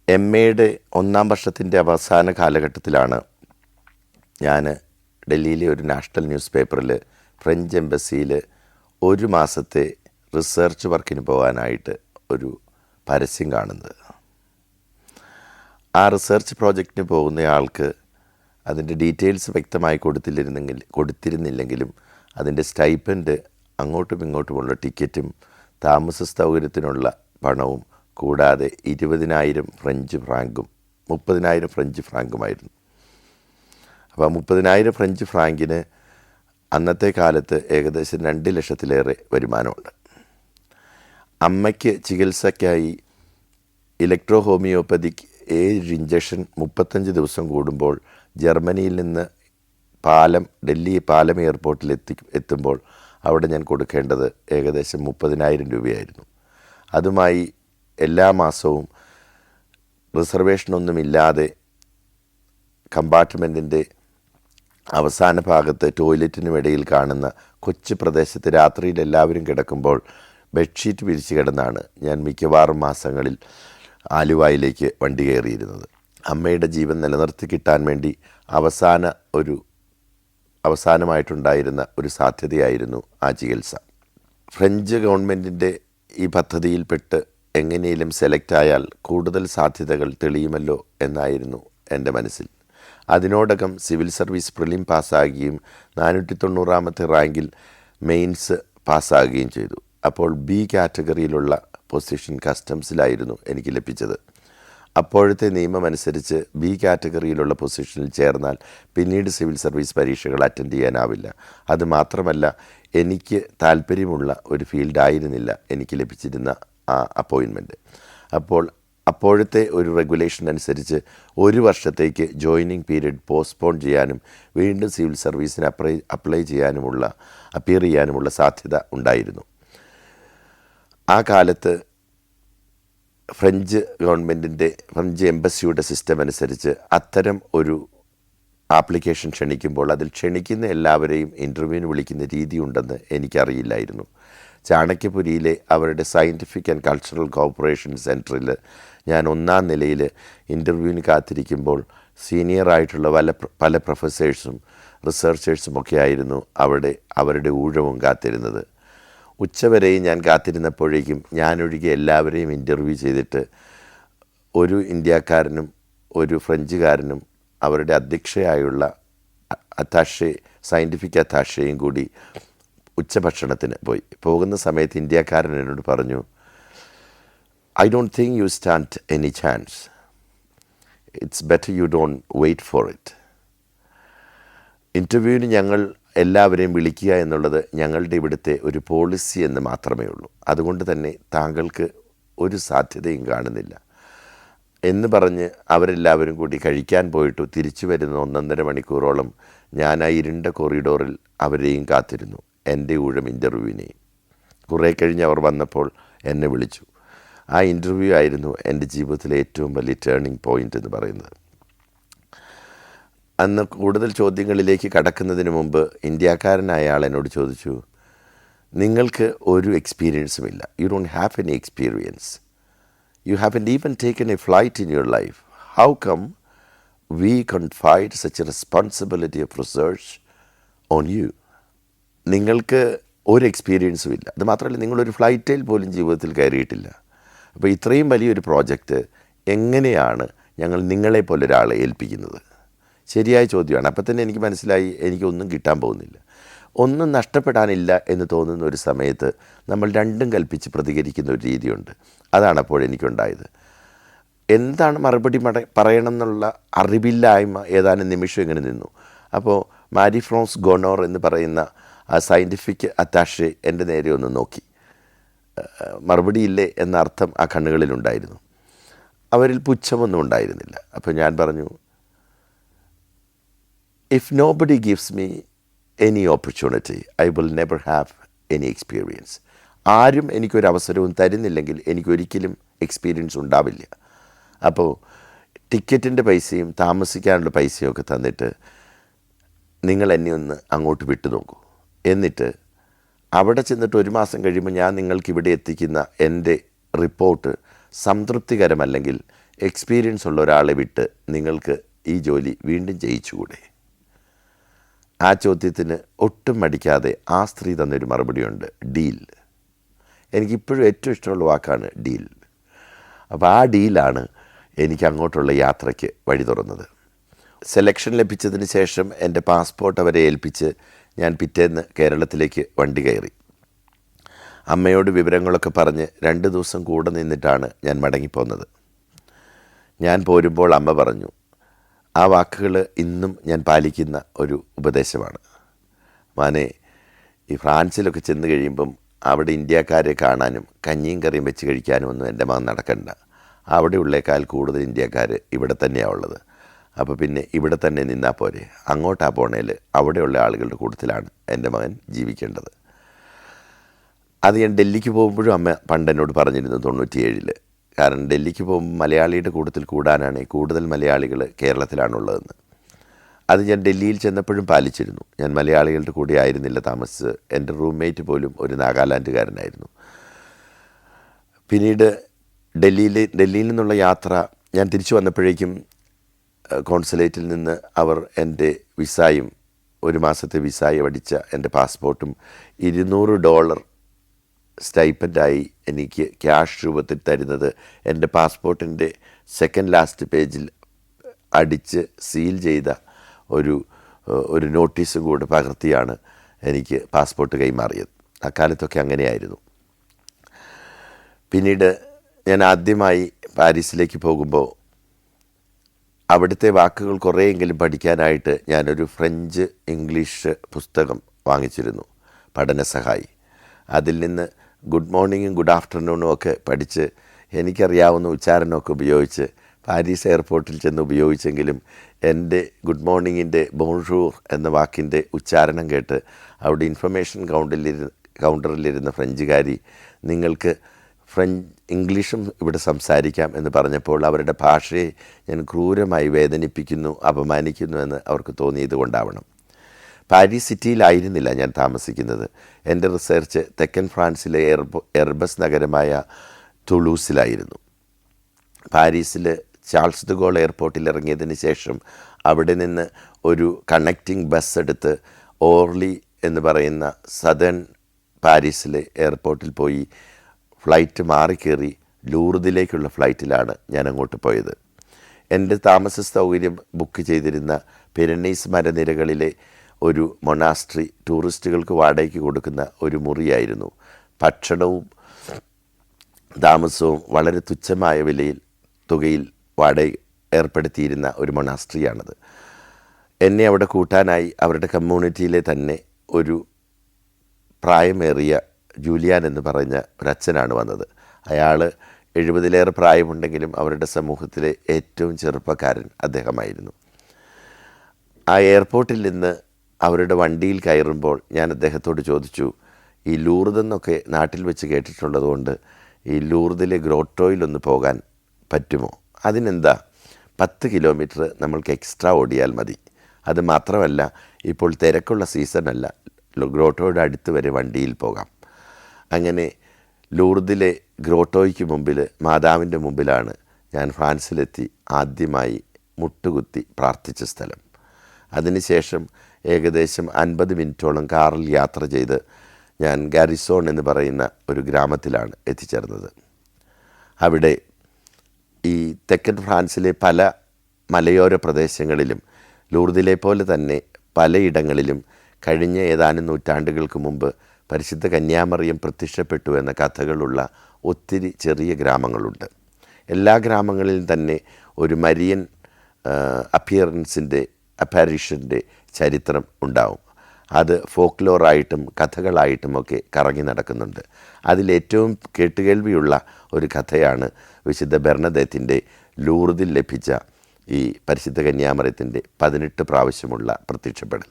എയുടെ 1-ാം വർഷത്തിൻ്റെ അവസാന കാലഘട്ടത്തിലാണ് ഞാൻ ഡൽഹിയിലെ ഒരു നാഷണൽ ന്യൂസ് പേപ്പറിൽ ഫ്രഞ്ച് എംബസിയിൽ 1 മാസത്തെ റിസർച്ച് വർക്കിന് പോകാനായിട്ട് ഒരു പരസ്യം കാണുന്നത്. ആ റിസർച്ച് പ്രോജക്റ്റിന് പോകുന്നയാൾക്ക് അതിൻ്റെ ഡീറ്റെയിൽസ് വ്യക്തമായി കൊടുത്തിരുന്നില്ലെങ്കിലും അതിൻ്റെ സ്റ്റൈപ്പൻഡ് അങ്ങോട്ടും ഇങ്ങോട്ടുമുള്ള ടിക്കറ്റും താമസ സൗകര്യത്തിനുള്ള പണവും കൂടാതെ 20,000 ഫ്രഞ്ച് ഫ്രാങ്കും 30,000 ഫ്രഞ്ച് ഫ്രാങ്കുമായിരുന്നു. അപ്പോൾ 30,000 ഫ്രഞ്ച് ഫ്രാങ്കിന് അന്നത്തെ കാലത്ത് ഏകദേശം 2 ലക്ഷത്തിലേറെ വരുമാനമുണ്ട്. അമ്മയ്ക്ക് ചികിത്സയ്ക്കായി ഇലക്ട്രോ ഹോമിയോപ്പതിക് 7 ഇഞ്ചക്ഷൻ 35 ദിവസം കൂടുമ്പോൾ ജർമ്മനിയിൽ നിന്ന് ഡൽഹി പാലം എയർപോർട്ടിൽ എത്തുമ്പോൾ അവിടെ ഞാൻ കൊടുക്കേണ്ടത് ഏകദേശം 30,000 രൂപയായിരുന്നു. അതുമായി എല്ലാ മാസവും റിസർവേഷനൊന്നുമില്ലാതെ കമ്പാർട്ട്മെൻറ്റിൻ്റെ അവസാന ഭാഗത്ത് ടോയ്ലറ്റിനുമിടയിൽ കാണുന്ന കൊച്ചു പ്രദേശത്ത് രാത്രിയിൽ എല്ലാവരും കിടക്കുമ്പോൾ ബെഡ്ഷീറ്റ് വിരിച്ച് കിടന്നാണ് ഞാൻ മിക്കവാറും മാസങ്ങളിൽ ആലുവയിലേക്ക് വണ്ടി കയറിയിരുന്നത്. അമ്മയുടെ ജീവൻ നിലനിർത്തി കിട്ടാൻ വേണ്ടി അവസാനമായിട്ടുണ്ടായിരുന്ന ഒരു സാധ്യതയായിരുന്നു ആ ചികിത്സ. ഫ്രഞ്ച് ഗവൺമെൻറ്റിൻ്റെ ഈ പദ്ധതിയിൽപ്പെട്ട് എങ്ങനെയും സെലക്ട് ആയാൽ കൂടുതൽ സാധ്യതകൾ തെളിയുമല്ലോ എന്നായിരുന്നു എൻ്റെ മനസ്സിൽ. അതിനോടകം സിവിൽ സർവീസ് പ്രിലിം പാസ്സാകുകയും 490-ാമത്തെ റാങ്കിൽ മെയിൻസ് പാസ്സാകുകയും ചെയ്തു. അപ്പോൾ ബി കാറ്റഗറിയിലുള്ള പൊസിഷൻ കസ്റ്റംസിലായിരുന്നു എനിക്ക് ലഭിച്ചത്. അപ്പോഴത്തെ നിയമമനുസരിച്ച് ബി കാറ്റഗറിയിലുള്ള പൊസിഷനിൽ ചേർന്നാൽ പിന്നീട് സിവിൽ സർവീസ് പരീക്ഷകൾ അറ്റൻഡ് ചെയ്യാനാവില്ല. അതുമാത്രമല്ല, എനിക്ക് താല്പര്യമുള്ള ഒരു ഫീൽഡായിരുന്നില്ല എനിക്ക് ലഭിച്ചിരുന്ന ആ അപ്പോയിൻമെൻറ്റ്. അപ്പോഴത്തെ ഒരു റെഗുലേഷൻ അനുസരിച്ച് 1 വർഷത്തേക്ക് ജോയിനിങ് പീരീഡ് പോസ്റ്റ്പോൺ ചെയ്യാനും വീണ്ടും സിവിൽ സർവീസിന് അപ്പിയർ ചെയ്യാനുമുള്ള സാധ്യത ഉണ്ടായിരുന്നു. ആ കാലത്ത് ഫ്രഞ്ച് എംബസിയുടെ സിസ്റ്റം അനുസരിച്ച് അത്തരം ഒരു ആപ്ലിക്കേഷൻ ക്ഷണിക്കുമ്പോൾ അതിൽ ക്ഷണിക്കുന്ന എല്ലാവരെയും ഇൻ്റർവ്യൂവിന് വിളിക്കുന്ന രീതിയുണ്ടെന്ന് എനിക്കറിയില്ലായിരുന്നു. ചാണക്യപുരിയിലെ അവരുടെ സയൻറ്റിഫിക് ആൻഡ് കൾച്ചറൽ കോർപ്പറേഷൻ സെൻറ്ററിൽ ഞാൻ 1-ാം നിലയിൽ ഇൻ്റർവ്യൂവിന് കാത്തിരിക്കുമ്പോൾ സീനിയറായിട്ടുള്ള പല പ്രൊഫസേഴ്സും റിസർച്ചേഴ്സുമൊക്കെ ആയിരുന്നു അവരുടെ ഊഴവും കാത്തിരുന്നത്. ഉച്ചവരെയും ഞാൻ കാത്തിരുന്നപ്പോഴേക്കും ഞാനൊഴികെ എല്ലാവരെയും ഇൻ്റർവ്യൂ ചെയ്തിട്ട് ഒരു ഇന്ത്യക്കാരനും ഒരു ഫ്രഞ്ചുകാരനും അവരുടെ അധ്യക്ഷയായുള്ള സയൻറ്റിഫിക് അത്താഷയും കൂടി ഉച്ചഭക്ഷണത്തിന് പോകുന്ന സമയത്ത് ഇന്ത്യക്കാരൻ എന്നോട് പറഞ്ഞു, "I don't think you stand any chance. It's better you don't wait for it." ഇൻ്റർവ്യൂവിന് ഞങ്ങൾ എല്ലാവരെയും വിളിക്കുക എന്നുള്ളത് ഞങ്ങളുടെ ഇവിടുത്തെ ഒരു പോളിസി എന്ന് മാത്രമേ ഉള്ളൂ. അതുകൊണ്ട് തന്നെ താങ്കൾക്ക് ഒരു സാധ്യതയും കാണുന്നില്ല എന്ന് പറഞ്ഞ് അവരെല്ലാവരും കൂടി കഴിക്കാൻ പോയിട്ട് തിരിച്ചു വരുന്ന 1.5 മണിക്കൂറോളം ഞാൻ ആ ഇരുണ്ട കോറിഡോറിൽ അവരെയും കാത്തിരുന്നു, എൻ്റെ ഊഴം ഇൻ്റർവ്യൂവിനെയും. കുറേ കഴിഞ്ഞ് അവർ വന്നപ്പോൾ എന്നെ വിളിച്ചു. ആ ഇൻ്റർവ്യൂ ആയിരുന്നു എൻ്റെ ജീവിതത്തിലെ ഏറ്റവും വലിയ ടേണിംഗ് പോയിൻ്റ് എന്ന് പറയുന്നത്. അന്ന് കൂടുതൽ ചോദ്യങ്ങളിലേക്ക് കടക്കുന്നതിന് മുമ്പ് ഇന്ത്യക്കാരനായ ആൾ എന്നോട് ചോദിച്ചു, "നിങ്ങൾക്ക് ഒരു എക്സ്പീരിയൻസും ഇല്ല. You don't have any experience. You haven't even taken a flight in your life. How come we confided such a responsibility of research on you? നിങ്ങൾക്ക് ഒരു എക്സ്പീരിയൻസും ഇല്ല. അത് മാത്രമല്ല, നിങ്ങളൊരു ഫ്ലൈറ്റിൽ പോലും ജീവിതത്തിൽ കയറിയിട്ടില്ല. അപ്പോൾ ഇത്രയും വലിയൊരു പ്രോജക്റ്റ് എങ്ങനെയാണ് ഞങ്ങൾ നിങ്ങളെപ്പോലെ ഒരാളെ ഏൽപ്പിക്കുന്നത്?" ശരിയായ ചോദ്യമാണ്. അപ്പം തന്നെ എനിക്ക് മനസ്സിലായി എനിക്കൊന്നും കിട്ടാൻ പോകുന്നില്ല. ഒന്നും നഷ്ടപ്പെടാനില്ല എന്ന് തോന്നുന്ന ഒരു സമയത്ത് നമ്മൾ രണ്ടും കൽപ്പിച്ച് പ്രതികരിക്കുന്ന ഒരു രീതിയുണ്ട്. അതാണ് അപ്പോഴെനിക്കുണ്ടായത്. എന്താണ് മറുപടി പറയണം എന്നുള്ള അറിവില്ലായ്മ ഏതാനും നിമിഷം ഇങ്ങനെ നിന്നു. അപ്പോൾ മാരി ഫ്രോൺസ് ഗോണോർ എന്ന് പറയുന്ന ആ സയൻറ്റിഫിക് അത്താഷെ എൻ്റെ നേരെ ഒന്ന് നോക്കി. മറുപടിയില്ലേ എന്ന അർത്ഥം ആ കണ്ണുകളിലുണ്ടായിരുന്നു. അവരിൽ പുച്ഛമൊന്നും ഉണ്ടായിരുന്നില്ല. അപ്പോൾ ഞാൻ പറഞ്ഞു, "If nobody gives me any opportunity, I will never have any experience." ആരും എനിക്കൊരവസരവും തരുന്നില്ലെങ്കിൽ എനിക്കൊരിക്കലും എക്സ്പീരിയൻസ് ഉണ്ടാവില്ല. അപ്പോൾ ടിക്കറ്റിൻ്റെ പൈസയും താമസിക്കാനുള്ള പൈസയും ഒക്കെ തന്നിട്ട് നിങ്ങൾ എന്നെ ഒന്ന് അങ്ങോട്ട് വിട്ടു നോക്കൂ. എന്നിട്ട് അവിടെ ചെന്നിട്ട് 1 മാസം കഴിയുമ്പോൾ ഞാൻ നിങ്ങൾക്കിവിടെ എത്തിക്കുന്ന എൻ്റെ റിപ്പോർട്ട് സംതൃപ്തികരമല്ലെങ്കിൽ എക്സ്പീരിയൻസ് ഉള്ള ഒരാളെ വിട്ട് നിങ്ങൾക്ക് ഈ ജോലി വീണ്ടും ചെയ്യിച്ചുകൂടെ? ആ ചോദ്യത്തിന് ഒട്ടും മടിക്കാതെ ആ സ്ത്രീ തന്നൊരു മറുപടിയുണ്ട്, ഡീൽ. എനിക്കിപ്പോഴും ഏറ്റവും ഇഷ്ടമുള്ള വാക്കാണ് ഡീൽ. അപ്പോൾ ആ ഡീലാണ് എനിക്ക് അങ്ങോട്ടുള്ള യാത്രയ്ക്ക് വഴി തുറന്നത്. സെലക്ഷൻ ലഭിച്ചതിന് ശേഷം എൻ്റെ പാസ്പോർട്ട് അവരെ ഏൽപ്പിച്ച് ഞാൻ പിറ്റേന്ന് കേരളത്തിലേക്ക് വണ്ടി കയറി. അമ്മയോട് വിവരങ്ങളൊക്കെ പറഞ്ഞ് 2 ദിവസം കൂടെ നിന്നിട്ടാണ് ഞാൻ മടങ്ങിപ്പോന്നത്. ഞാൻ പോരുമ്പോൾ അമ്മ പറഞ്ഞു, ആ വാക്കുകൾ ഇന്നും ഞാൻ പാലിക്കുന്ന ഒരു ഉപദേശമാണ്. മാനെ, ഈ ഫ്രാൻസിലൊക്കെ ചെന്ന് കഴിയുമ്പം അവിടെ ഇന്ത്യക്കാരെ കാണാനും കഞ്ഞിയും കറിയും വെച്ച് കഴിക്കാനും ഒന്നും എൻ്റെ മകൻ നടക്കണ്ട. അവിടെ ഉള്ളേക്കാൾ കൂടുതൽ ഇന്ത്യക്കാർ ഇവിടെ തന്നെയാണ് ഉള്ളത്. അപ്പോൾ പിന്നെ ഇവിടെ തന്നെ നിന്നാൽ പോരെ, അങ്ങോട്ടാ പോണേൽ അവിടെയുള്ള ആളുകളുടെ കൂട്ടത്തിലാണ് എൻ്റെ മകൻ ജീവിക്കേണ്ടത്. അത് ഞാൻ ഡൽഹിക്ക് പോകുമ്പോഴും അമ്മ പണ്ട് എന്നോട് പറഞ്ഞിരുന്നു 97. കാരണം ഡൽഹിക്ക് പോകുമ്പോൾ മലയാളിയുടെ കൂട്ടത്തിൽ കൂടാനാണ് കൂടുതൽ മലയാളികൾ കേരളത്തിലാണുള്ളതെന്ന്. അത് ഞാൻ ഡൽഹിയിൽ ചെന്നപ്പോഴും പാലിച്ചിരുന്നു. ഞാൻ മലയാളികളുടെ കൂടെ ആയിരുന്നില്ല താമസിച്ച്. എൻ്റെ റൂംമേറ്റ് പോലും ഒരു നാഗാലാൻഡുകാരനായിരുന്നു. പിന്നീട് ഡൽഹിയിൽ നിന്നുള്ള യാത്ര, ഞാൻ തിരിച്ചു വന്നപ്പോഴേക്കും കോൺസുലേറ്റിൽ നിന്ന് അവർ എൻ്റെ വിസയും 1 മാസത്തെ വിസയും അടിച്ച എൻ്റെ പാസ്പോർട്ടും $200 സ്റ്റൈപ്പൻ്റായി എനിക്ക് ക്യാഷ് രൂപത്തിൽ തരുന്നത് എൻ്റെ പാസ്പോർട്ടിൻ്റെ സെക്കൻഡ് ലാസ്റ്റ് പേജിൽ അടിച്ച് സീൽ ചെയ്ത ഒരു നോട്ടീസും കൂടെ പകർത്തിയാണ് എനിക്ക് പാസ്പോർട്ട് കൈമാറിയത്. അക്കാലത്തൊക്കെ അങ്ങനെയായിരുന്നു. പിന്നീട് ഞാൻ ആദ്യമായി പാരീസിലേക്ക് പോകുമ്പോൾ അവിടുത്തെ വാക്കുകൾ കുറേയെങ്കിലും പഠിക്കാനായിട്ട് ഞാനൊരു ഫ്രഞ്ച് ഇംഗ്ലീഷ് പുസ്തകം വാങ്ങിച്ചിരുന്നു, പഠനസഹായി. അതിൽ നിന്ന് ഗുഡ് മോർണിംഗും ഗുഡ് ആഫ്റ്റർനൂണും ഒക്കെ പഠിച്ച് എനിക്കറിയാവുന്ന ഉച്ചാരണമൊക്കെ ഉപയോഗിച്ച് പാരീസ് എയർപോർട്ടിൽ ചെന്ന് ഉപയോഗിച്ചെങ്കിലും എൻ്റെ ഗുഡ് മോർണിംഗിൻ്റെ ബോൺജൂർ എന്ന വാക്കിൻ്റെ ഉച്ചാരണം കേട്ട് അവിടെ ഇൻഫർമേഷൻ കൗണ്ടറിലിരുന്ന ഫ്രഞ്ചുകാരി, നിങ്ങൾക്ക് ഇംഗ്ലീഷും ഇവിടെ സംസാരിക്കാം എന്ന് പറഞ്ഞപ്പോൾ അവരുടെ ഭാഷയെ ഞാൻ ക്രൂരമായി വേദനിപ്പിക്കുന്നു, അപമാനിക്കുന്നു എന്ന് അവർക്ക് തോന്നിയത് കൊണ്ടാവണം. പാരീസ് സിറ്റിയിലായിരുന്നില്ല ഞാൻ താമസിക്കുന്നത്. എൻ്റെ റിസർച്ച് തെക്കൻ ഫ്രാൻസിലെ എർബസ് നഗരമായ തുളൂസിലായിരുന്നു. പാരീസിൽ ചാൾസ് ദ ഗോൾ എയർപോർട്ടിൽ ഇറങ്ങിയതിന് ശേഷം അവിടെ നിന്ന് ഒരു കണക്റ്റിംഗ് ബസ് എടുത്ത് ഓർലി എന്ന് പറയുന്ന സദേൺ പാരീസിലെ എയർപോർട്ടിൽ പോയി ഫ്ലൈറ്റ് മാറിക്കേറി ലൂർദിലേക്കുള്ള ഫ്ലൈറ്റിലാണ് ഞാൻ അങ്ങോട്ട് പോയത്. എൻ്റെ താമസ സൗകര്യം ബുക്ക് ചെയ്തിരുന്ന പിരനീസ് മലനിരകളിലെ ഒരു മൊണാസ്ട്രി ടൂറിസ്റ്റുകൾക്ക് വാടകയ്ക്ക് കൊടുക്കുന്ന ഒരു മുറിയായിരുന്നു. ഭക്ഷണവും താമസവും വളരെ തുച്ഛമായ തുകയിൽ വാടക ഏർപ്പെടുത്തിയിരുന്ന ഒരു മൊണാസ്ട്രിയാണത്. എന്നെ അവിടെ കൂട്ടാനായി അവരുടെ കമ്മ്യൂണിറ്റിയിലെ തന്നെ ഒരു പ്രായമേറിയ ജൂലിയാൻ എന്ന് പറഞ്ഞ ഒരച്ഛനാണ് വന്നത്. അയാൾ 70-ലേറെ പ്രായമുണ്ടെങ്കിലും അവരുടെ സമൂഹത്തിലെ ഏറ്റവും ചെറുപ്പക്കാരൻ അദ്ദേഹമായിരുന്നു. ആ എയർപോർട്ടിൽ നിന്ന് അവരുടെ വണ്ടിയിൽ കയറുമ്പോൾ ഞാൻ അദ്ദേഹത്തോട് ചോദിച്ചു, ഈ ലൂർദെന്നൊക്കെ നാട്ടിൽ വെച്ച് കേട്ടിട്ടുള്ളതുകൊണ്ട് ഈ ലൂർദിലെ ഗ്രോട്ടോയിലൊന്ന് പോകാൻ പറ്റുമോ? അതിനെന്താ, 10 കിലോമീറ്റർ നമ്മൾക്ക് എക്സ്ട്രാ ഓടിയാൽ മതി. അത് മാത്രമല്ല, ഇപ്പോൾ തിരക്കുള്ള സീസണല്ല, ഗ്രോട്ടോയുടെ അടുത്ത് വരെ വണ്ടിയിൽ പോകാം. അങ്ങനെ ലൂർദിലെ ഗ്രോട്ടോയ്ക്ക് മുമ്പിൽ, മാതാവിൻ്റെ മുമ്പിലാണ് ഞാൻ ഫ്രാൻസിലെത്തി ആദ്യമായി മുട്ടുകുത്തി പ്രാർത്ഥിച്ച സ്ഥലം. അതിനുശേഷം ഏകദേശം 50 മിനിറ്റോളം കാറിൽ യാത്ര ചെയ്ത് ഞാൻ ഗാരിസോൺ എന്ന് പറയുന്ന ഒരു ഗ്രാമത്തിലാണ് എത്തിച്ചേർന്നത്. അവിടെ ഈ തെക്കൻ ഫ്രാൻസിലെ പല മലയോര പ്രദേശങ്ങളിലും ലൂർദിലെ പോലെ തന്നെ പലയിടങ്ങളിലും കഴിഞ്ഞ ഏതാനും നൂറ്റാണ്ടുകൾക്ക് മുമ്പ് പരിശുദ്ധ കന്യാമറിയം പ്രത്യക്ഷപ്പെട്ടു എന്ന കഥകളുള്ള ഒത്തിരി ചെറിയ ഗ്രാമങ്ങളുണ്ട്. എല്ലാ ഗ്രാമങ്ങളിലും തന്നെ ഒരു മരിയൻ അപ്പാരിഷൻ്റെ ചരിത്രം ഉണ്ടാവും. അത് ഫോക്ലോറായിട്ടും കഥകളായിട്ടുമൊക്കെ കറങ്ങി നടക്കുന്നുണ്ട്. അതിലേറ്റവും കേട്ടുകേൾവിയുള്ള ഒരു കഥയാണ് വിശുദ്ധ ബെർണദേത്തിൻ്റെ ലൂർദിൽ ലഭിച്ച ഈ പരിശുദ്ധ കന്യാമറിയത്തിൻ്റെ 18 പ്രാവശ്യമുള്ള പ്രത്യക്ഷപ്പെടൽ.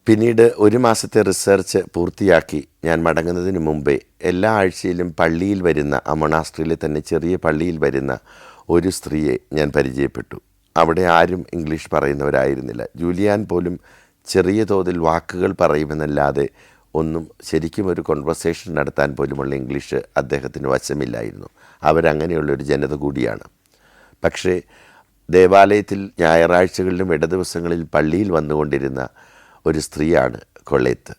പിന്നീട് 1 മാസത്തെ റിസർച്ച് പൂർത്തിയാക്കി ഞാൻ മടങ്ങുന്നതിന് മുമ്പേ എല്ലാ ആഴ്ചയിലും പള്ളിയിൽ വരുന്ന, ആ മൊണാസ്ട്രിയിലെ തന്നെ ചെറിയ പള്ളിയിൽ വരുന്ന ഒരു സ്ത്രീയെ ഞാൻ പരിചയപ്പെട്ടു. അവിടെ ആരും ഇംഗ്ലീഷ് പറയുന്നവരായിരുന്നില്ല. ജൂലിയാൻ പോലും ചെറിയ തോതിൽ വാക്കുകൾ പറയുമെന്നല്ലാതെ ഒന്നും ശരിക്കും ഒരു കോൺവെർസേഷൻ നടത്താൻ പോലുമുള്ള ഇംഗ്ലീഷ് അദ്ദേഹത്തിന് വശമില്ലായിരുന്നു. അവരങ്ങനെയുള്ളൊരു ജനത കൂടിയാണ്. പക്ഷേ ദേവാലയത്തിൽ ഞായറാഴ്ചകളിലും ഇടദിവസങ്ങളിൽ പള്ളിയിൽ വന്നുകൊണ്ടിരുന്ന ഒരു സ്ത്രീയാണ് കൊളേത്ത്.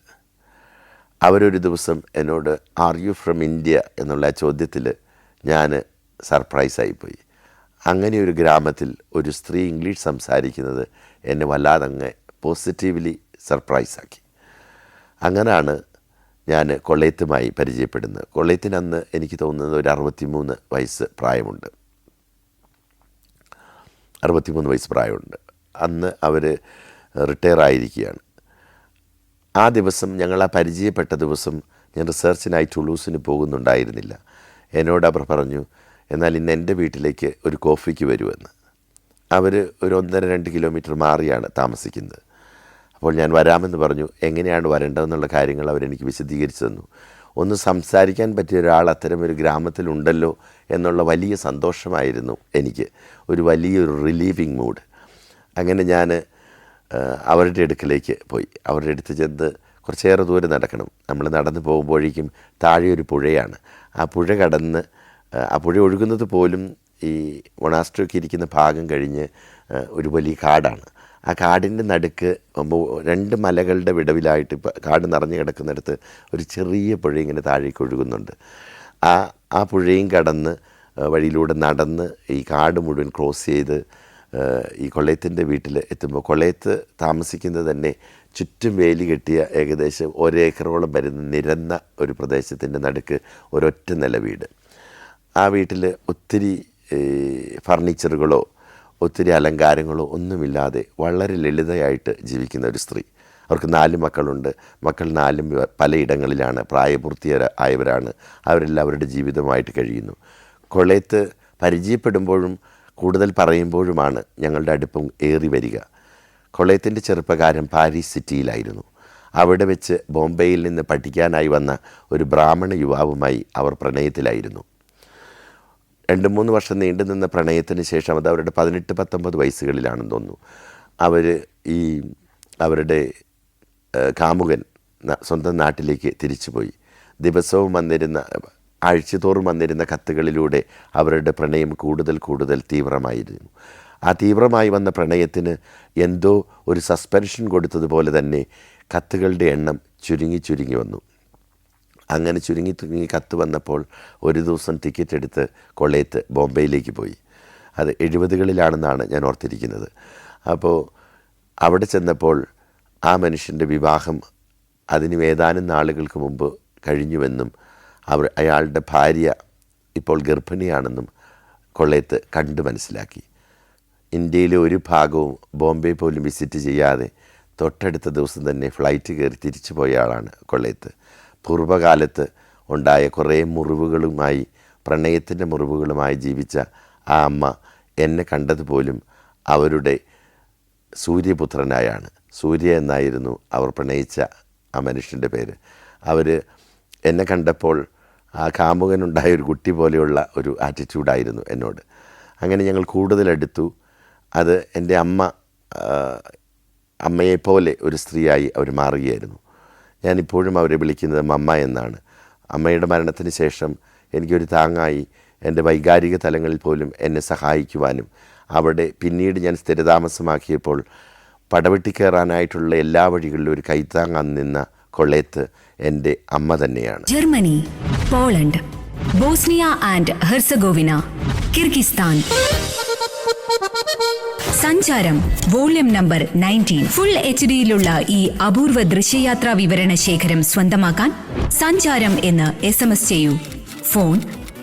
അവരൊരു ദിവസം എന്നോട് ആർ യു ഫ്രം ഇന്ത്യ എന്നുള്ള ചോദ്യത്തിൽ ഞാൻ സർപ്രൈസായിപ്പോയി. അങ്ങനെ ഒരു ഗ്രാമത്തിൽ ഒരു സ്ത്രീ ഇംഗ്ലീഷ് സംസാരിക്കുന്നത് എന്നെ വല്ലാതങ്ങ് പോസിറ്റീവ്ലി സർപ്രൈസാക്കി. അങ്ങനെയാണ് ഞാൻ കൊളേത്തുമായി പരിചയപ്പെടുന്നത്. കൊളേത്തിന് അന്ന് എനിക്ക് തോന്നുന്നത് ഒരു 63 വയസ്സ് പ്രായമുണ്ട്. 63 വയസ്സ് പ്രായമുണ്ട്. അന്ന് അവർ റിട്ടയർ ആയിരിക്കുകയാണ്. ആ ദിവസം ഞങ്ങൾ പരിചയപ്പെട്ട ദിവസം ഞാൻ റിസർച്ചിനായി ടുളൂസിന് പോകുന്നുണ്ടായിരുന്നില്ല. എന്നോട് അവർ പറഞ്ഞു, എന്നാൽ ഇന്ന് എൻ്റെ വീട്ടിലേക്ക് ഒരു കോഫിക്ക് വരുമെന്ന്. അവർ ഒരു 1.5-2 കിലോമീറ്റർ മാറിയാണ് താമസിക്കുന്നത്. അപ്പോൾ ഞാൻ വരാമെന്ന് പറഞ്ഞു. എങ്ങനെയാണ് വരേണ്ടതെന്നുള്ള കാര്യങ്ങൾ അവരെനിക്ക് വിശദീകരിച്ചു തന്നു. ഒന്ന് സംസാരിക്കാൻ പറ്റിയ ഒരാൾ അത്തരമൊരു ഗ്രാമത്തിലുണ്ടല്ലോ എന്നുള്ള വലിയ സന്തോഷമായിരുന്നു എനിക്ക്, ഒരു വലിയൊരു റിലീവിങ് മൂഡ്. അങ്ങനെ ഞാൻ അവരുടെ അടുക്കിലേക്ക് പോയി. അവരുടെ അടുത്ത് ചെന്ന് കുറച്ചേറെ ദൂരം നടക്കണം. നമ്മൾ നടന്നു പോകുമ്പോഴേക്കും താഴെ ഒരു പുഴയാണ്. ആ പുഴ കടന്ന്, ആ പുഴ ഒഴുകുന്നത് പോലും ഈ മൊണാസ്ട്രിയൊക്കെ ഇരിക്കുന്ന ഭാഗം കഴിഞ്ഞ് ഒരു വലിയ കാടാണ്. ആ കാടിൻ്റെ നടുക്ക് 2 മലകളുടെ വിടവിലായിട്ട് കാട് നിറഞ്ഞു കിടക്കുന്നിടത്ത് ഒരു ചെറിയ പുഴ ഇങ്ങനെ താഴേക്ക് ഒഴുകുന്നുണ്ട്. ആ പുഴയും കടന്ന് വഴിയിലൂടെ നടന്ന് ഈ കാട് മുഴുവൻ ക്രോസ് ചെയ്ത് ഈ കൊളേത്തിൻ്റെ വീട്ടിൽ എത്തുമ്പോൾ, കൊളേത്ത് താമസിക്കുന്നത് തന്നെ ചുറ്റും വേലി കെട്ടിയ ഏകദേശം 1 ഏക്കറോളം വരുന്ന നിരന്ന ഒരു പ്രദേശത്തിൻ്റെ നടുക്ക് ഒരൊറ്റ നില വീട്. ആ വീട്ടിൽ ഒത്തിരി ഫർണിച്ചറുകളോ ഒത്തിരി അലങ്കാരങ്ങളോ ഒന്നുമില്ലാതെ വളരെ ലളിതമായിട്ട് ജീവിക്കുന്ന ഒരു സ്ത്രീ. അവർക്ക് 4 മക്കളുണ്ട്. മക്കൾ 4 പലയിടങ്ങളിലാണ്, പ്രായപൂർത്തിയായവരാണ്. അവരെല്ലാം അവരുടെ ജീവിതമായിട്ട് കഴിയുന്നു. കൊളേത്ത് പരിചയപ്പെടുമ്പോഴും കൂടുതൽ പറയുമ്പോഴുമാണ് ഞങ്ങളുടെ അടുപ്പം ഏറി വരിക. കൊളേത്തിൻ്റെ ചെറുപ്പകാലം പാരീസ് സിറ്റിയിലായിരുന്നു. അവിടെ വെച്ച് ബോംബെയിൽ നിന്ന് പഠിക്കാനായി വന്ന ഒരു ബ്രാഹ്മണ യുവാവുമായി അവർ പ്രണയത്തിലായിരുന്നു. 2-3 വർഷം നീണ്ടു നിന്ന പ്രണയത്തിന് ശേഷം, അത് അവരുടെ 18-19 വയസ്സുകളിലാണെന്ന് തോന്നുന്നു, അവർ അവരുടെ കാമുകൻ സ്വന്തം നാട്ടിലേക്ക് തിരിച്ചുപോയി. ദിവസവും ആഴ്ചതോറും വന്നിരുന്ന കത്തുകളിലൂടെ അവരുടെ പ്രണയം കൂടുതൽ തീവ്രമായിരുന്നു. ആ തീവ്രമായി വന്ന പ്രണയത്തിന് എന്തോ ഒരു സസ്പെൻഷൻ കൊടുത്തതുപോലെ തന്നെ കത്തുകളുടെ എണ്ണം ചുരുങ്ങി വന്നു. അങ്ങനെ ചുരുങ്ങി കത്ത് വന്നപ്പോൾ ഒരു ദിവസം ടിക്കറ്റ് എടുത്ത് കൊളേത്ത് ബോംബെയിലേക്ക് പോയി. അത് 70കളിലാണെന്നാണ് ഞാൻ ഓർത്തിരിക്കുന്നത്. അപ്പോൾ അവിടെ ചെന്നപ്പോൾ ആ മനുഷ്യൻ്റെ വിവാഹം അതിന് ഏതാനും നാളുകൾക്ക് മുമ്പ് കഴിഞ്ഞുവെന്നും അയാളുടെ ഭാര്യ ഇപ്പോൾ ഗർഭിണിയാണെന്നും കൊളേത്ത് കണ്ടു മനസ്സിലാക്കി. ഇന്ത്യയിലെ ഒരു ഭാഗവും ബോംബെ പോലും വിസിറ്റ് ചെയ്യാതെ തൊട്ടടുത്ത ദിവസം തന്നെ ഫ്ലൈറ്റ് കയറി തിരിച്ചു പോയ ആളാണ് കൊളേത്ത്. പൂർവ്വകാലത്ത് ഉണ്ടായ കുറേ മുറിവുകളുമായി, പ്രണയത്തിൻ്റെ മുറിവുകളുമായി ജീവിച്ച ആ അമ്മ എന്നെ കണ്ടതുപോലും അവരുടെ സൂര്യപുത്രനായാണ്. സൂര്യ എന്നായിരുന്നു അവർ പ്രണയിച്ച ആ മനുഷ്യൻ്റെ പേര്. അവർ എന്നെ കണ്ടപ്പോൾ ആ കാമുകനുണ്ടായ ഒരു കുട്ടി പോലെയുള്ള ഒരു ആറ്റിറ്റ്യൂഡായിരുന്നു എന്നോട്. അങ്ങനെ ഞങ്ങൾ കൂടുതലെടുത്തു. അത് എൻ്റെ അമ്മയെപ്പോലെ ഒരു സ്ത്രീയായി അവർ മാറുകയായിരുന്നു. ഞാനിപ്പോഴും അവരെ വിളിക്കുന്നത് മമ്മ എന്നാണ്. അമ്മയുടെ മരണത്തിന് ശേഷം എനിക്കൊരു താങ്ങായി, എൻ്റെ വൈകാരിക തലങ്ങളിൽ പോലും എന്നെ സഹായിക്കുവാനും, അവിടെ പിന്നീട് ഞാൻ സ്ഥിരതാമസമാക്കിയപ്പോൾ പടവെട്ടി കയറാനായിട്ടുള്ള എല്ലാ വഴികളിലും ഒരു കൈത്താങ്ങാൻ നിന്ന കൊളേത്ത് എൻ്റെ അമ്മ തന്നെയാണ്. Germany, Poland, Bosnia and Herzegovina, Kyrgyzstan. സഞ്ചാരം വോള്യം നമ്പർ 19. ഫുൾ HD-യിലുള്ള ഈ അപൂർവ ദൃശ്യയാത്രാ വിവരണ ശേഖരം സ്വന്തമാക്കാൻ സഞ്ചാരം എന്ന് SMS ചെയ്യൂ. ഫോൺ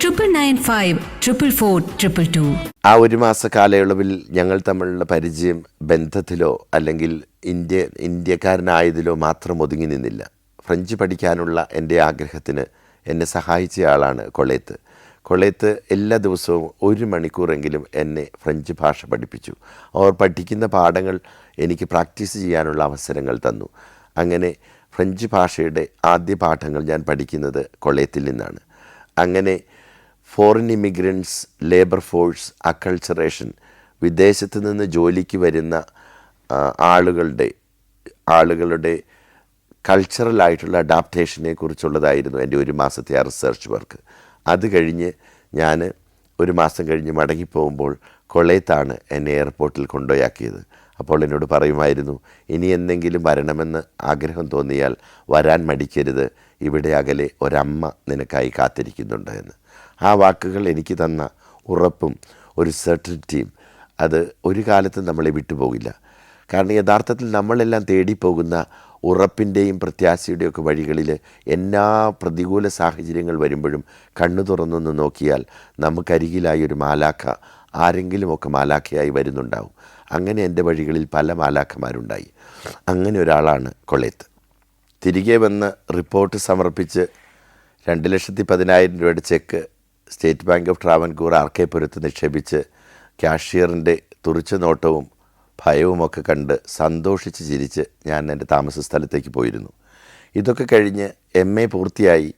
99954422. ആ 1 മാസ കാലയളവിൽ ഞങ്ങൾ തമ്മിലുള്ള പരിചയം ബന്ധത്തിലോ അല്ലെങ്കിൽ ഇന്ത്യക്കാരനായതിലോ മാത്രം ഒതുങ്ങി നിന്നില്ല. ഫ്രഞ്ച് പഠിക്കാനുള്ള എൻ്റെ ആഗ്രഹത്തിന് എന്നെ സഹായിച്ച ആളാണ് കൊളേത്ത്. കൊളേത്ത് എല്ലാ ദിവസവും 1 മണിക്കൂറെങ്കിലും എന്നെ ഫ്രഞ്ച് ഭാഷ പഠിപ്പിച്ചു. അവർ പഠിക്കുന്ന പാഠങ്ങൾ എനിക്ക് പ്രാക്ടീസ് ചെയ്യാനുള്ള അവസരങ്ങൾ തന്നു. അങ്ങനെ ഫ്രഞ്ച് ഭാഷയുടെ ആദ്യ പാഠങ്ങൾ ഞാൻ പഠിക്കുന്നത് കൊളേത്തിൽ നിന്നാണ്. അങ്ങനെ foreign immigrants, labour force, acculturation, വിദേശത്ത് നിന്ന് ജോലിക്ക് വരുന്ന ആളുകളുടെ കൾച്ചറലായിട്ടുള്ള അഡാപ്റ്റേഷനെ കുറിച്ചുള്ളതായിരുന്നു എൻ്റെ ഒരു മാസത്തെ ആ റിസർച്ച് വർക്ക്. അത് കഴിഞ്ഞ് ഞാൻ ഒരു മാസം കഴിഞ്ഞ് മടങ്ങിപ്പോകുമ്പോൾ കൊളയത്താണ് എന്നെ എയർപോർട്ടിൽ കൊണ്ടുപോയാക്കിയത്. അപ്പോൾ എന്നോട് പറയുമായിരുന്നു, ഇനി എന്തെങ്കിലും വരണമെന്ന് ആഗ്രഹം തോന്നിയാൽ വരാൻ മടിക്കരുത്, ഇവിടെ അകലെ ഒരമ്മ നിനക്കായി കാത്തിരിക്കുന്നുണ്ട് എന്ന്. ആ വാക്കുകൾ എനിക്ക് തന്ന ഉറപ്പും ഒരു സെർട്ടനിറ്റിയും അത് ഒരു കാലത്തും നമ്മളെ വിട്ടുപോകില്ല. കാരണം യഥാർത്ഥത്തിൽ നമ്മളെല്ലാം തേടിപ്പോകുന്ന ഉറപ്പിൻ്റെയും പ്രത്യാശയുടെയും ഒക്കെ വഴികളിൽ എല്ലാ പ്രതികൂല സാഹചര്യങ്ങൾ വരുമ്പോഴും കണ്ണു തുറന്നൊന്ന് നോക്കിയാൽ നമുക്കരികിലായി ഒരു മാലാഖ, ആരെങ്കിലുമൊക്കെ മാലാഖയായി വരുന്നുണ്ടാവും. അങ്ങനെ എൻ്റെ വഴികളിൽ പല മാലാഖമാരുണ്ടായി. അങ്ങനെ ഒരാളാണ് കൊളയത്ത്. തിരികെ വന്ന് റിപ്പോർട്ട് സമർപ്പിച്ച് 2,10,000 രൂപയുടെ cheque State Bank of Travancore ആർക്കേപുരത്ത് നിക്ഷേപിച്ച് ക്യാഷ്യറിൻ്റെ തുറിച്ച നോട്ടവും ഭയവുമൊക്കെ കണ്ട് സന്തോഷിച്ച് ചിരിച്ച് ഞാൻ എൻ്റെ താമസ സ്ഥലത്തേക്ക് പോയിരുന്നു. ഇതൊക്കെ കഴിഞ്ഞ് MA പൂർത്തിയായി.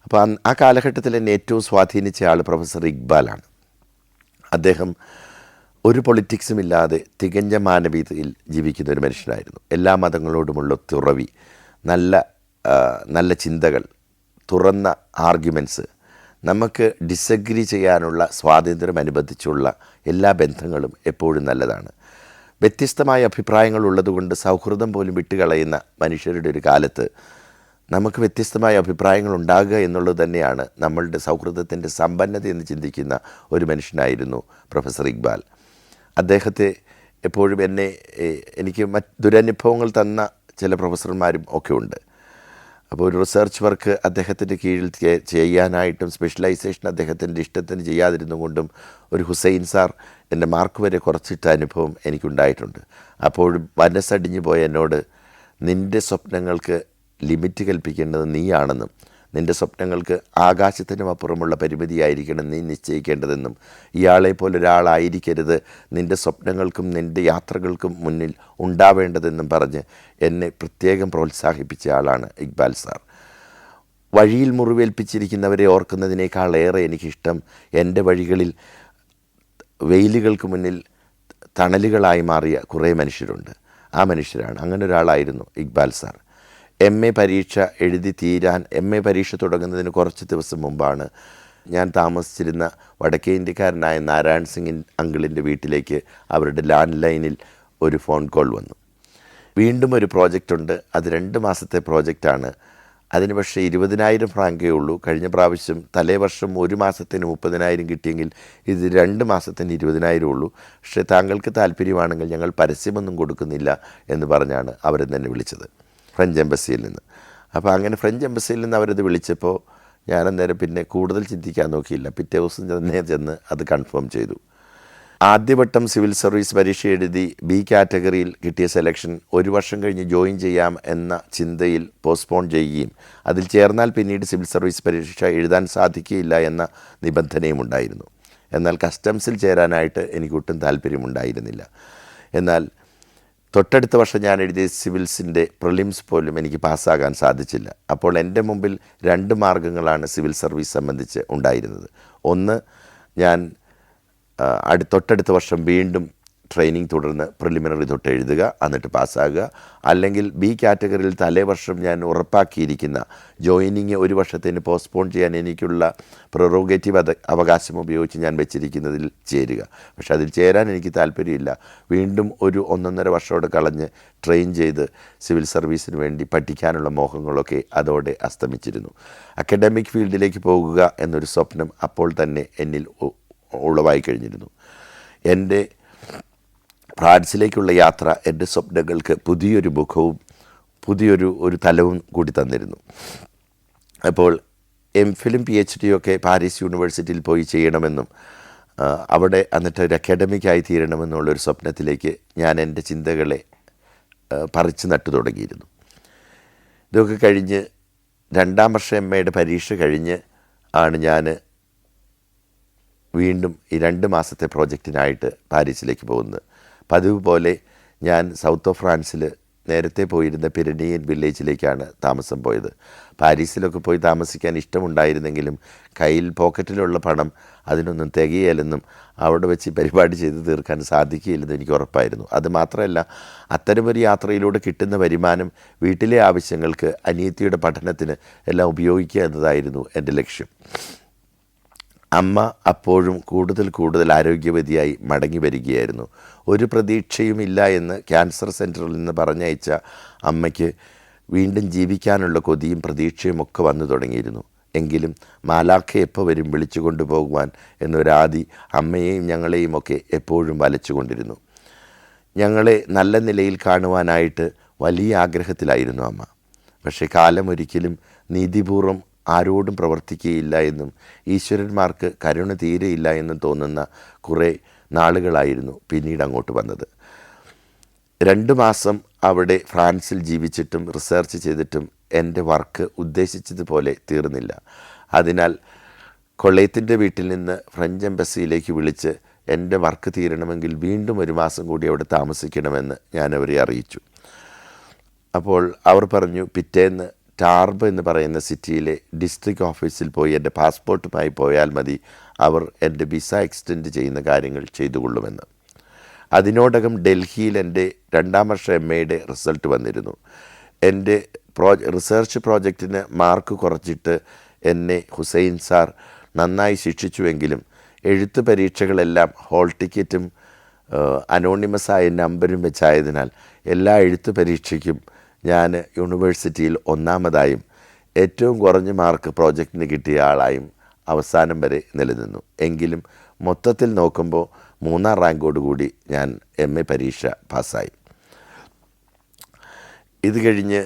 അപ്പോൾ ആ കാലഘട്ടത്തിൽ എന്നെ ഏറ്റവും സ്വാധീനിച്ച ആൾ പ്രൊഫസർ ഇക്ബാലാണ്. അദ്ദേഹം ഒരു പൊളിറ്റിക്സും ഇല്ലാതെ തികഞ്ഞ മാനവീയതയിൽ ജീവിക്കുന്ന ഒരു മനുഷ്യനായിരുന്നു. എല്ലാ മതങ്ങളോടുമുള്ള തുറവി, നല്ല ചിന്തകൾ, തുറന്ന ആർഗ്യുമെൻറ്റ്സ്, നമുക്ക് ഡിസഗ്രി ചെയ്യാനുള്ള സ്വാതന്ത്ര്യം അനുബന്ധിച്ചുള്ള എല്ലാ ബന്ധങ്ങളും എപ്പോഴും നല്ലതാണ്. വ്യത്യസ്തമായ അഭിപ്രായങ്ങൾ ഉള്ളതുകൊണ്ട് സൗഹൃദം പോലും വിട്ടുകളയുന്ന മനുഷ്യരുടെ ഒരു കാലത്ത് നമുക്ക് വ്യത്യസ്തമായ അഭിപ്രായങ്ങൾ ഉണ്ടാകുക എന്നുള്ളത് തന്നെയാണ് നമ്മളുടെ സൗഹൃദത്തിൻ്റെ സമ്പന്നത എന്ന് ചിന്തിക്കുന്ന ഒരു മനുഷ്യനായിരുന്നു പ്രൊഫസർ ഇക്ബാൽ. അദ്ദേഹത്തെ എപ്പോഴും എനിക്ക് ദുരനുഭവങ്ങൾ തന്ന ചില പ്രൊഫസർമാരും ഒക്കെ ഉണ്ട്. അപ്പോൾ ഒരു റിസർച്ച് വർക്ക് അദ്ദേഹത്തിൻ്റെ കീഴിൽ ചെയ്യാനായിട്ടും സ്പെഷ്യലൈസേഷൻ അദ്ദേഹത്തിൻ്റെ ഇഷ്ടത്തിന് ചെയ്യാതിരുന്നുകൊണ്ടും ഒരു ഹുസൈൻ സാർ എൻ്റെ മാർക്ക് വരെ കുറച്ചിട്ട അനുഭവം എനിക്കുണ്ടായിട്ടുണ്ട്. അപ്പോഴും മനസ്സടിഞ്ഞു പോയ എന്നോട്, നിൻ്റെ സ്വപ്നങ്ങൾക്ക് ലിമിറ്റ് കൽപ്പിക്കേണ്ടത് നീയാണെന്നും നിൻ്റെ സ്വപ്നങ്ങൾക്ക് ആകാശത്തിനും അപ്പുറമുള്ള പരിമിതിയായിരിക്കണം നീ നിശ്ചയിക്കേണ്ടതെന്നും ഇയാളെപ്പോലൊരാളായിരിക്കരുത് നിൻ്റെ സ്വപ്നങ്ങൾക്കും നിൻ്റെ യാത്രകൾക്കും മുന്നിൽ ഉണ്ടാവേണ്ടതെന്നും പറഞ്ഞ് എന്നെ പ്രത്യേകം പ്രോത്സാഹിപ്പിച്ച ആളാണ് ഇക്ബാൽ സാർ. വഴിയിൽ മുറിവേൽപ്പിച്ചിരിക്കുന്നവരെ ഓർക്കുന്നതിനേക്കാളേറെ എനിക്കിഷ്ടം എൻ്റെ വഴികളിൽ വെയിലുകൾക്ക് മുന്നിൽ തണലുകളായി മാറിയ കുറേ മനുഷ്യരുണ്ട്. ആ മനുഷ്യരാണ്. അങ്ങനെ ഒരാളായിരുന്നു ഇക്ബാൽ സാർ. MA പരീക്ഷ എഴുതി തീരാൻ, MA പരീക്ഷ തുടങ്ങുന്നതിന് കുറച്ച് ദിവസം മുമ്പാണ് ഞാൻ താമസിച്ചിരുന്ന വടക്കേ ഇന്ത്യക്കാരനായ നാരായൺ സിംഗ് അങ്കിളിൻ്റെ വീട്ടിലേക്ക് അവരുടെ ലാൻഡ് ലൈനിൽ ഒരു ഫോൺ കോൾ വന്നു. വീണ്ടും ഒരു പ്രോജക്റ്റ് ഉണ്ട്, അത് 2 മാസത്തെ പ്രോജക്റ്റാണ്. അതിന് പക്ഷേ 20,000 ഫ്രാങ്കേ ഉള്ളൂ. കഴിഞ്ഞ പ്രാവശ്യം തലേവർഷം 1 മാസത്തിന് 30,000 കിട്ടിയെങ്കിൽ ഇത് 2 മാസത്തിന് 20,000 ഉള്ളൂ. പക്ഷേ താങ്കൾക്ക് താല്പര്യമാണെങ്കിൽ ഞങ്ങൾ പരസ്യമൊന്നും കൊടുക്കുന്നില്ല എന്ന് പറഞ്ഞാണ് അവരെന്നെ വിളിച്ചത്, ഫ്രഞ്ച് എംബസിയിൽ നിന്ന്. അപ്പോൾ അങ്ങനെ ഫ്രഞ്ച് എംബസിയിൽ നിന്ന് അവരത് വിളിച്ചപ്പോൾ ഞാനന്നേരം പിന്നെ കൂടുതൽ ചിന്തിക്കാൻ നോക്കിയില്ല. പിറ്റേ ദിവസം തന്നെ ചെന്ന് അത് കൺഫേം ചെയ്തു. ആദ്യവട്ടം സിവിൽ സർവീസ് പരീക്ഷ എഴുതി B കാറ്റഗറിയിൽ കിട്ടിയ സെലക്ഷൻ 1 വർഷം കഴിഞ്ഞ് ജോയിൻ ചെയ്യാം എന്ന ചിന്തയിൽ പോസ്റ്റ്പോൺ ചെയ്യുകയും അതിൽ ചേർന്നാൽ പിന്നീട് സിവിൽ സർവീസ് പരീക്ഷ എഴുതാൻ സാധിക്കുകയില്ല എന്ന നിബന്ധനയും ഉണ്ടായിരുന്നു. എന്നാൽ കസ്റ്റംസിൽ ചേരാനായിട്ട് എനിക്കൊട്ടും താല്പര്യമുണ്ടായിരുന്നില്ല. എന്നാൽ തൊട്ടടുത്ത വർഷം ഞാൻ എഴുതിയ സിവിൽസിൻ്റെ പ്രിലിംസ് പോലും എനിക്ക് പാസ്സാകാൻ സാധിച്ചില്ല. അപ്പോൾ എൻ്റെ മുമ്പിൽ 2 മാർഗ്ഗങ്ങളാണ് സിവിൽ സർവീസ് സംബന്ധിച്ച് ഉണ്ടായിരുന്നത്. ഒന്ന്, ഞാൻ തൊട്ടടുത്ത വർഷം വീണ്ടും ട്രെയിനിങ് തുടർന്ന് പ്രിലിമിനറി തൊട്ട് എഴുതുക, എന്നിട്ട് പാസ്സാകുക. അല്ലെങ്കിൽ B കാറ്റഗറിയിൽ തലേവർഷം ഞാൻ ഉറപ്പാക്കിയിരിക്കുന്ന ജോയിനിങ് 1 വർഷത്തിന് പോസ്റ്റ്പോൺ ചെയ്യാൻ എനിക്കുള്ള പ്രൊറോഗേറ്റീവ് അവകാശം ഉപയോഗിച്ച് ഞാൻ വെച്ചിരിക്കുന്നതിൽ ചേരുക. പക്ഷെ അതിൽ ചേരാൻ എനിക്ക് താല്പര്യമില്ല. വീണ്ടും ഒരു 1.5 വർഷമോടെ കളഞ്ഞ് ട്രെയിൻ ചെയ്ത് സിവിൽ സർവീസിന് വേണ്ടി പഠിക്കാനുള്ള മോഹങ്ങളൊക്കെ അതോടെ അസ്തമിച്ചിരുന്നു. അക്കാഡമിക് ഫീൽഡിലേക്ക് പോകുക എന്നൊരു സ്വപ്നം അപ്പോൾ തന്നെ എന്നിൽ ഉളവായി കഴിഞ്ഞിരുന്നു. എൻ്റെ ഫ്രാൻസിലേക്കുള്ള യാത്ര എൻ്റെ സ്വപ്നങ്ങൾക്ക് പുതിയൊരു മുഖവും പുതിയൊരു തലവും കൂടി തന്നിരുന്നു. അപ്പോൾ MPhilം PhD ഒക്കെ പാരീസ് യൂണിവേഴ്സിറ്റിയിൽ പോയി ചെയ്യണമെന്നും അവിടെ എന്നിട്ട് ഒരു അക്കാഡമിക്കായി തീരണമെന്നുള്ളൊരു സ്വപ്നത്തിലേക്ക് ഞാൻ എൻ്റെ ചിന്തകളെ പറിച്ചു നട്ടു തുടങ്ങിയിരുന്നു. ഇതൊക്കെ കഴിഞ്ഞ് 2ാം വർഷം MAയുടെ പരീക്ഷ കഴിഞ്ഞ് ആണ് ഞാൻ വീണ്ടും ഈ 2 മാസത്തെ പ്രോജക്റ്റിനായിട്ട് പാരീസിലേക്ക് പോകുന്നത്. പതിവ് പോലെ ഞാൻ സൗത്ത് ഓഫ് ഫ്രാൻസിൽ നേരത്തെ പോയിരുന്ന പിരനിയൻ വില്ലേജിലേക്കാണ് താമസം പോയത്. പാരീസിലൊക്കെ പോയി താമസിക്കാൻ ഇഷ്ടമുണ്ടായിരുന്നെങ്കിലും കയ്യിൽ പോക്കറ്റിലുള്ള പണം അതിനൊന്നും തികയില്ലെന്നും അവിടെ വെച്ച് പരിപാടി ചെയ്ത് തീർക്കാൻ സാധിക്കുകയില്ലെന്നും എനിക്ക് ഉറപ്പായിരുന്നു. അതുമാത്രമല്ല, അത്തരമൊരു യാത്രയിലൂടെ കിട്ടുന്ന വരുമാനം വീട്ടിലെ ആവശ്യങ്ങൾക്ക്, അനിയത്തിയുടെ പഠനത്തിന് എല്ലാം ഉപയോഗിക്കുക എന്നതായിരുന്നു എൻ്റെ ലക്ഷ്യം. അമ്മ അപ്പോഴും കൂടുതൽ ആരോഗ്യവതിയായി മടങ്ങി വരികയായിരുന്നു. ഒരു പ്രതീക്ഷയുമില്ല എന്ന് ക്യാൻസർ സെൻറ്ററിൽ നിന്ന് പറഞ്ഞയച്ച അമ്മയ്ക്ക് വീണ്ടും ജീവിക്കാനുള്ള കൊതിയും പ്രതീക്ഷയും ഒക്കെ വന്നു തുടങ്ങിയിരുന്നു. എങ്കിലും മാലാഖ എപ്പോൾ വരും വിളിച്ചു കൊണ്ടുപോകുവാൻ എന്നൊരാദി അമ്മയെയും ഞങ്ങളെയും ഒക്കെ എപ്പോഴും വലച്ചുകൊണ്ടിരുന്നു. ഞങ്ങളെ നല്ല നിലയിൽ കാണുവാനായിട്ട് വലിയ ആഗ്രഹത്തിലായിരുന്നു അമ്മ. പക്ഷേ കാലം ഒരിക്കലും നീതിപൂർവം ആരോടും പ്രവർത്തിക്കുകയില്ല എന്നും ഈശ്വരന്മാർക്ക് കരുണ തീരെയില്ല എന്നും തോന്നുന്ന കുറേ നാളുകളായിരുന്നു പിന്നീട് അങ്ങോട്ട് വന്നത്. 2 മാസം അവിടെ ഫ്രാൻസിൽ ജീവിച്ചിട്ടും റിസർച്ച് ചെയ്തിട്ടും എൻ്റെ വർക്ക് ഉദ്ദേശിച്ചതുപോലെ തീർന്നില്ല. അതിനാൽ കൊളേത്തിൻ്റെ വീട്ടിൽ നിന്ന് ഫ്രഞ്ച് എംബസിയിലേക്ക് വിളിച്ച് എൻ്റെ വർക്ക് തീരണമെങ്കിൽ വീണ്ടും 1 മാസം കൂടി അവിടെ താമസിക്കണമെന്ന് ഞാൻ അവരെ അറിയിച്ചു. അപ്പോൾ അവർ പറഞ്ഞു, പിറ്റേന്ന് ടാർബ് എന്ന് പറയുന്ന സിറ്റിയിലെ ഡിസ്ട്രിക്ട് ഓഫീസിൽ പോയി എൻ്റെ പാസ്പോർട്ടുമായി പോയാൽ മതി, അവർ എൻ്റെ വിസ എക്സ്റ്റെൻഡ് ചെയ്യുന്ന കാര്യങ്ങൾ ചെയ്തുകൊള്ളുമെന്ന്. അതിനോടകം ഡൽഹിയിൽ എൻ്റെ 2ാം വർഷ MA-യുടെ റിസൾട്ട് വന്നിരുന്നു. എൻ്റെ റിസർച്ച് പ്രോജക്റ്റിന് മാർക്ക് കുറച്ചിട്ട് എന്നെ ഹുസൈൻ സാർ നന്നായി ശിക്ഷിച്ചുവെങ്കിലും എഴുത്ത് പരീക്ഷകളെല്ലാം ഹോൾ ടിക്കറ്റും അനോണിമസായ നമ്പരും വെച്ചായതിനാൽ എല്ലാ എഴുത്ത് പരീക്ഷയ്ക്കും ഞാൻ യൂണിവേഴ്സിറ്റിയിൽ 1ാമതായും ഏറ്റവും കുറഞ്ഞ മാർക്ക് പ്രോജക്റ്റിന് കിട്ടിയ ആളായും അവസാനം വരെ നിലനിന്നു. എങ്കിലും മൊത്തത്തിൽ നോക്കുമ്പോൾ 3ാം റാങ്കോടുകൂടി ഞാൻ MA പരീക്ഷ പാസ്സായി. ഇത് കഴിഞ്ഞ്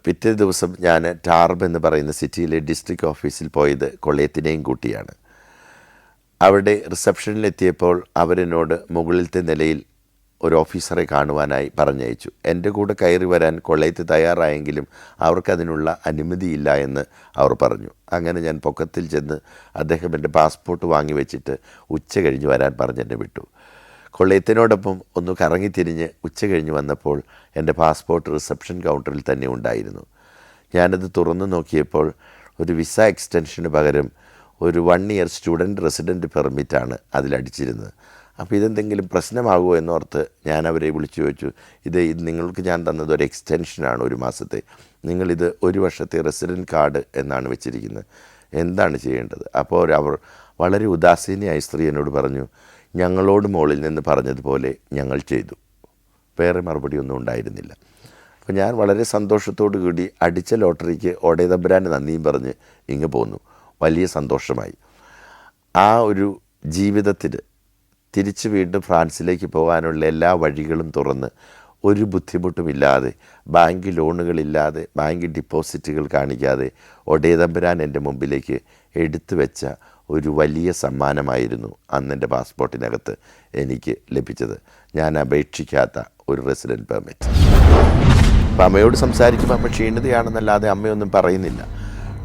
പിറ്റേ ദിവസം ഞാൻ ടാർബ് എന്ന് പറയുന്ന സിറ്റിയിലെ ഡിസ്ട്രിക്ട് ഓഫീസിൽ പോയത് കൊളേത്തിനെയും കൂട്ടിയാണ്. അവിടെ റിസപ്ഷനിലെത്തിയപ്പോൾ അവരെന്നോട് മുകളിലത്തെ നിലയിൽ ഒരു ഓഫീസറെ കാണുവാനായി പറഞ്ഞയച്ചു. എൻ്റെ കൂടെ കയറി വരാൻ കൊളേത്ത് തയ്യാറായെങ്കിലും അവർക്കതിനുള്ള അനുമതിയില്ല എന്ന് അവർ പറഞ്ഞു. അങ്ങനെ ഞാൻ പൊക്കത്തിൽ ചെന്ന് അദ്ദേഹം എൻ്റെ പാസ്പോർട്ട് വാങ്ങി വെച്ചിട്ട് ഉച്ച കഴിഞ്ഞ് വരാൻ പറഞ്ഞെന്നെ വിട്ടു. കൊളേത്തിനോടൊപ്പം ഒന്ന് കറങ്ങിത്തിരിഞ്ഞ് ഉച്ച കഴിഞ്ഞ് വന്നപ്പോൾ എൻ്റെ പാസ്പോർട്ട് റിസപ്ഷൻ കൗണ്ടറിൽ തന്നെ ഉണ്ടായിരുന്നു. ഞാനത് തുറന്നു നോക്കിയപ്പോൾ ഒരു വിസ എക്സ്റ്റൻഷന് പകരം ഒരു 1 ഇയർ സ്റ്റുഡൻറ്റ് റെസിഡൻറ്റ് പെർമിറ്റാണ് അതിലടിച്ചിരുന്നത്. അപ്പോൾ ഇതെന്തെങ്കിലും പ്രശ്നമാകുമോ എന്നോർത്ത് ഞാൻ അവരെ വിളിച്ചു ചോദിച്ചു, ഇത് നിങ്ങൾക്ക് ഞാൻ തന്നത് ഒരു എക്സ്റ്റൻഷനാണ് 1 മാസത്തെ, നിങ്ങളിത് 1 വർഷത്തെ റെസിഡൻറ്റ് കാർഡ് എന്നാണ് വെച്ചിരിക്കുന്നത്, എന്താണ് ചെയ്യേണ്ടത്? അപ്പോൾ അവർ വളരെ ഉദാസീനയായ സ്ത്രീ എന്നോട് പറഞ്ഞു, ഞങ്ങളോട് മുകളിൽ നിന്ന് പറഞ്ഞതുപോലെ ഞങ്ങൾ ചെയ്തു. വേറെ മറുപടിയൊന്നും ഉണ്ടായിരുന്നില്ല. അപ്പോൾ ഞാൻ വളരെ സന്തോഷത്തോടു കൂടി അടിച്ച ലോട്ടറിക്ക് ഓടേതമ്പുരാന് നന്ദിയും പറഞ്ഞ് ഇങ്ങ് പോന്നു. വലിയ സന്തോഷമായി. ആ ഒരു ജീവിതത്തിന് തിരിച്ച് വീണ്ടും ഫ്രാൻസിലേക്ക് പോകാനുള്ള എല്ലാ വഴികളും തുറന്ന് ഒരു ബുദ്ധിമുട്ടുമില്ലാതെ, ബാങ്ക് ലോണുകളില്ലാതെ, ബാങ്ക് ഡിപ്പോസിറ്റുകൾ കാണിക്കാതെ ഒടേതമ്പുരാൻ എൻ്റെ മുമ്പിലേക്ക് എടുത്തു വെച്ച ഒരു വലിയ സമ്മാനമായിരുന്നു അന്നെൻ്റെ പാസ്പോർട്ടിനകത്ത് എനിക്ക് ലഭിച്ചത്. ഞാൻ അപേക്ഷിക്കാത്ത ഒരു റെസിഡൻറ്റ് പെർമിറ്റ്. അപ്പം അമ്മയോട് സംസാരിക്കുമ്പോൾ അമ്മ ക്ഷീണിതയാണെന്നല്ലാതെ അമ്മയൊന്നും പറയുന്നില്ല.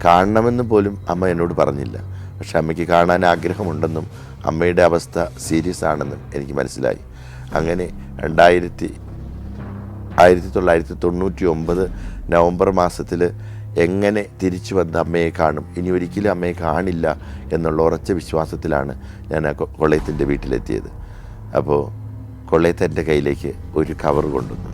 കാണണമെന്ന് പോലും അമ്മ എന്നോട് പറഞ്ഞില്ല. പക്ഷെ അമ്മയ്ക്ക് കാണാൻ ആഗ്രഹമുണ്ടെന്നും അമ്മയുടെ അവസ്ഥ സീരിയസ് ആണെന്നും എനിക്ക് മനസ്സിലായി. അങ്ങനെ 1999 നവംബർ മാസത്തിൽ എങ്ങനെ തിരിച്ചു വന്ന് അമ്മയെ കാണും, ഇനി ഒരിക്കലും അമ്മയെ കാണില്ല എന്നുള്ള ഉറച്ച വിശ്വാസത്തിലാണ് ഞാൻ കൊളേത്തിൻ്റെ വീട്ടിലെത്തിയത്. അപ്പോൾ കൊളേത്ത് എൻ്റെ കയ്യിലേക്ക് ഒരു കവർ കൊണ്ടുവന്നു.